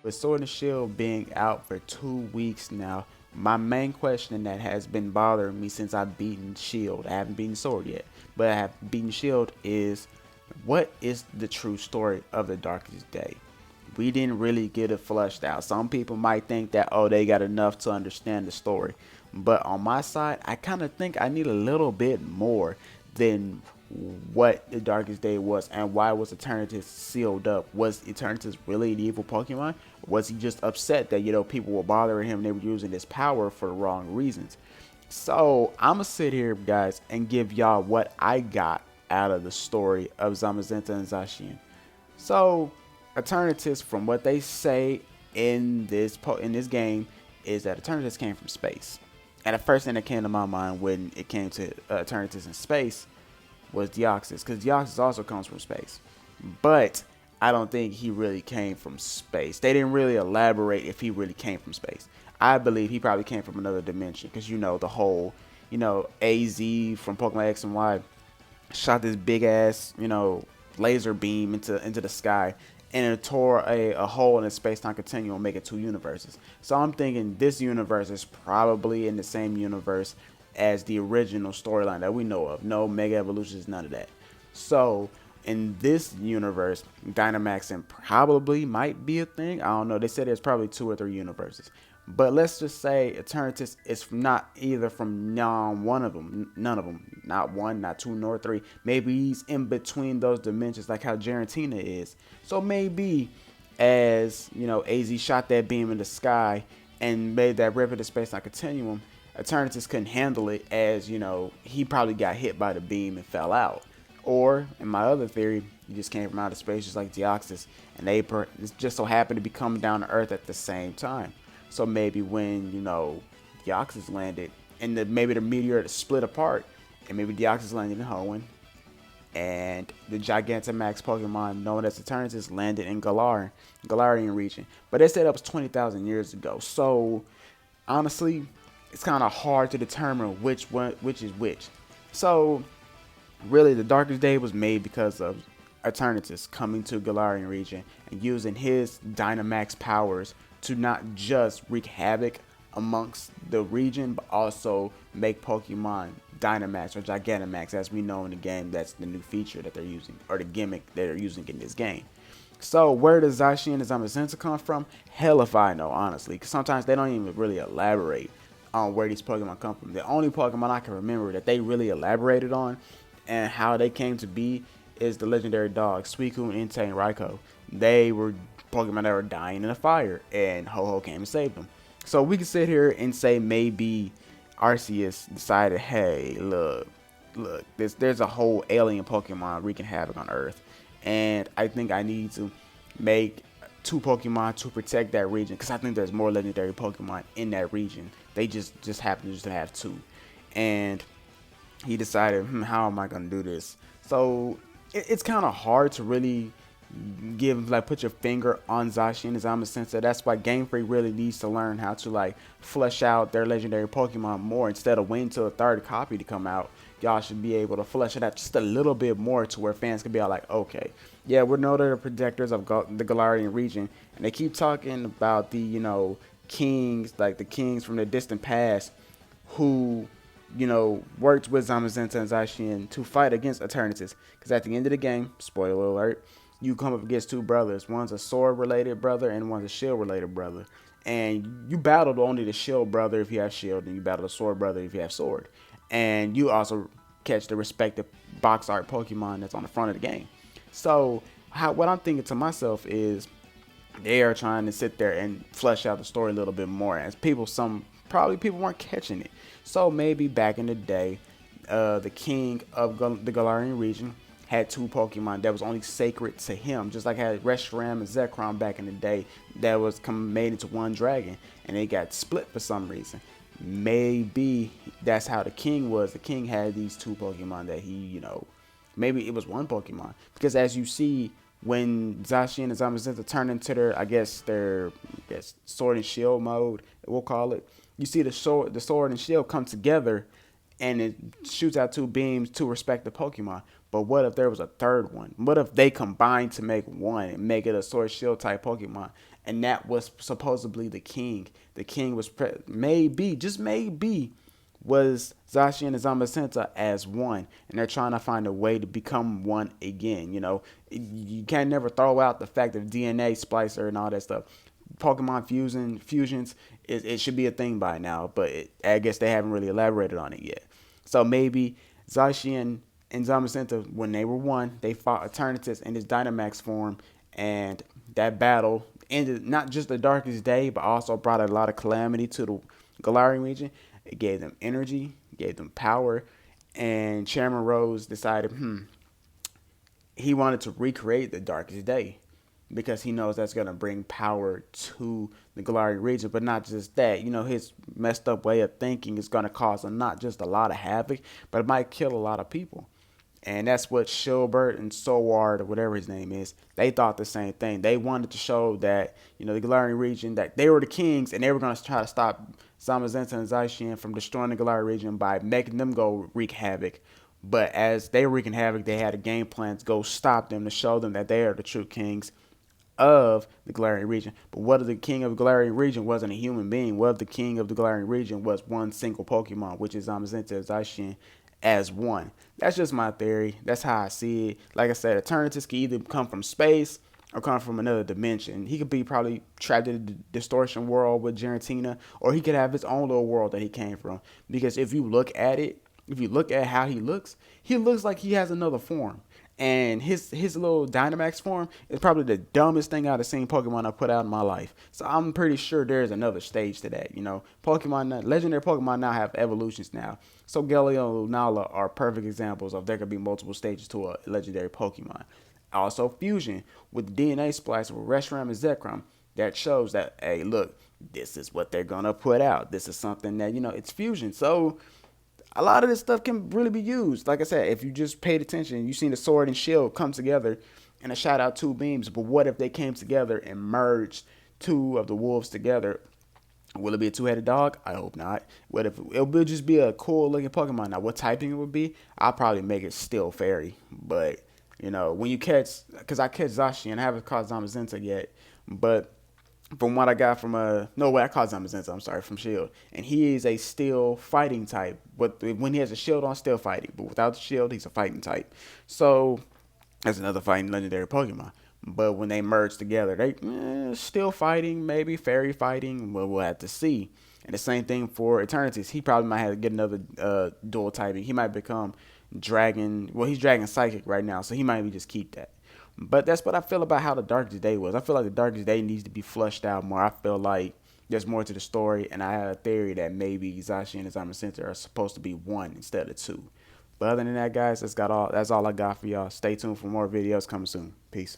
With Sword and Shield being out for 2 weeks now, my main question that has been bothering me since I've beaten Shield, I haven't beaten Sword yet, but I have beaten Shield, is what is the true story of the Darkest Day? We didn't really get it flushed out. Some people might think that, oh, they got enough to understand the story. But on my side, I kind of think I need a little bit more than what the Darkest Day was and why was Eternatus sealed up. Was Eternatus really an evil Pokemon? Or was he just upset that, people were bothering him and they were using his power for the wrong reasons? So I'm gonna sit here, guys, and give y'all what I got out of the story of Zamazenta and Zacian. So Eternatus, from what they say in this game, is that Eternatus came from space. And the first thing that came to my mind when it came to Eternatus in space was Deoxys, because Deoxys also comes from space. But I don't think he really came from space. They didn't really elaborate if he really came from space. I believe he probably came from another dimension, because the whole, AZ from Pokemon X and Y shot this big ass, laser beam into the sky, and it tore a hole in the space-time continuum, making two universes. So I'm thinking this universe is probably in the same universe as the original storyline that we know of. No Mega Evolutions, none of that. So in this universe, Dynamaxing probably might be a thing. I don't know. They said there's probably 2 or 3 universes. But let's just say Eternatus is not either from one of them, none of them, not one, not two, nor three. Maybe he's in between those dimensions, like how Giratina is. So maybe as AZ shot that beam in the sky and made that rip into space like continuum, Eternatus couldn't handle it, as he probably got hit by the beam and fell out. Or in my other theory, he just came from outer space, just like Deoxys, and they just so happened to be coming down to Earth at the same time. So maybe when, Deoxys landed, and maybe the meteor split apart, and maybe Deoxys landed in Hoenn, and the Gigantamax Pokemon known as Eternatus landed in Galarian region. But they said that was 20,000 years ago. So honestly, it's kind of hard to determine which is which. So really, the Darkest Day was made because of Eternatus coming to Galarian region and using his Dynamax powers to not just wreak havoc amongst the region, but also make Pokemon Dynamax or Gigantamax, as we know in the game. That's the new feature that they're using, or the gimmick that they're using in this game. So where does Zacian and Zamazenta come from? Hell if I know, honestly, because sometimes they don't even really elaborate on where these Pokemon come from. The only Pokemon I can remember that they really elaborated on and how they came to be is the legendary dogs, Suicune, Entei, and Raikou. They were Pokemon that were dying in a fire, and Ho-Oh came and saved them. So we can sit here and say maybe Arceus decided, hey, look, there's a whole alien Pokemon wreaking havoc on Earth, and I think I need to make 2 Pokemon to protect that region, because I think there's more legendary Pokemon in that region. They just happen to have 2, and he decided, how am I gonna do this? So it's kind of hard to really put your finger on Zacian and Zamazenta. That's why Game Freak really needs to learn how to flesh out their legendary Pokemon more. Instead of waiting till a 3rd copy to come out, y'all should be able to flesh it out just a little bit more, to where fans can be all like, okay, yeah, we know they're the protectors of the Galarian region, and they keep talking about the kings, like the kings from the distant past, who worked with Zamazenta and Zacian to fight against Eternatus. Because at the end of the game, spoiler alert, you come up against 2 brothers. One's a sword-related brother and one's a shield-related brother. And you battled only the shield brother if you have shield, and you battle the sword brother if you have sword. And you also catch the respective box art Pokemon that's on the front of the game. So what I'm thinking to myself is they are trying to sit there and flesh out the story a little bit more, as people weren't catching it. So maybe back in the day, the king of the Galarian region had 2 Pokemon that was only sacred to him, just like had Reshiram and Zekrom back in the day, that was made into one dragon, and they got split for some reason. Maybe that's how the king was. The king had these 2 Pokemon that he, maybe it was one Pokemon, because as you see, when Zacian and Zamazenta turn into their sword and shield mode, we'll call it, you see the sword and shield come together, and it shoots out 2 beams to respect the Pokemon. But what if there was a third one? What if they combined to make one and make it a Sword Shield type Pokemon? And that was supposedly the king. The king was maybe, just maybe, was Zacian and Zamazenta as one, and they're trying to find a way to become one again. You know, you can't never throw out the fact of DNA splicer and all that stuff. Pokemon fusions, it should be a thing by now, but I guess they haven't really elaborated on it yet. So maybe Zacian and Zamazenta, when they were one, they fought Eternatus in his Dynamax form, and that battle ended not just the darkest day, but also brought a lot of calamity to the Galarian region. It gave them energy, gave them power, and Chairman Rose decided, he wanted to recreate the darkest day because he knows that's going to bring power to the Galarian region. But not just that, you know, his messed up way of thinking is going to cause not just a lot of havoc, but it might kill a lot of people. And that's what Shilbert and Soward, or whatever his name is, they thought the same thing. They wanted to show that, you know, the Galarian region, that they were the kings, and they were going to try to stop Zamazenta and Zacian from destroying the Galarian region by making them go wreak havoc. But as they were wreaking havoc, they had a game plan to go stop them, to show them that they are the true kings of the Galarian region. But what if the king of the Galarian region wasn't a human being? What if the king of the Galarian region was one single Pokemon, which is Zamazenta and Zacian as one? That's just my theory. That's how I see it. Like I said, Eternatus can either come from space or come from another dimension. He could be probably trapped in the distortion world with Giratina, or he could have his own little world that he came from. Because if you look at it, if you look at how he looks like he has another form. And his little Dynamax form is probably the dumbest thing I've seen Pokemon I put out in my life. So I'm pretty sure there's another stage to that. You know, legendary Pokemon now have evolutions now. So Galio and Lunala are perfect examples of there could be multiple stages to a legendary Pokemon. Also fusion with DNA splice with Reshiram and Zekrom. That shows that, hey, look, this is what they're going to put out. This is something that, you know, it's fusion. So a lot of this stuff can really be used. Like I said, if you just paid attention, you seen the sword and shield come together and it shot out two beams. But what if they came together and merged two of the wolves together? Will it be a two-headed dog? I hope not. What if it will just be a cool looking Pokemon? Now, what typing it would be? I'll probably make it Steel Fairy. But, you know, when you catch, because I catch Zacian, I haven't caught Zamazenta yet. But from what I got from no way I caught Zamazenta, I'm sorry, from Shield, and he is a steel fighting type. But when he has a shield on, still fighting, but without the shield, he's a fighting type. So that's another fighting legendary Pokemon. But when they merge together, they still fighting, maybe fairy fighting. Well, we'll have to see. And the same thing for Eternatus. He probably might have to get another dual typing. He might become Dragon. Well, he's Dragon Psychic right now, so he might just keep that. But that's what I feel about how the Darkest Day was. I feel like the Darkest Day needs to be flushed out more. I feel like there's more to the story, and I had a theory that maybe Zacian and Zamazenta are supposed to be one instead of two. But other than that, guys, that's all I got for y'all. Stay tuned for more videos coming soon. Peace.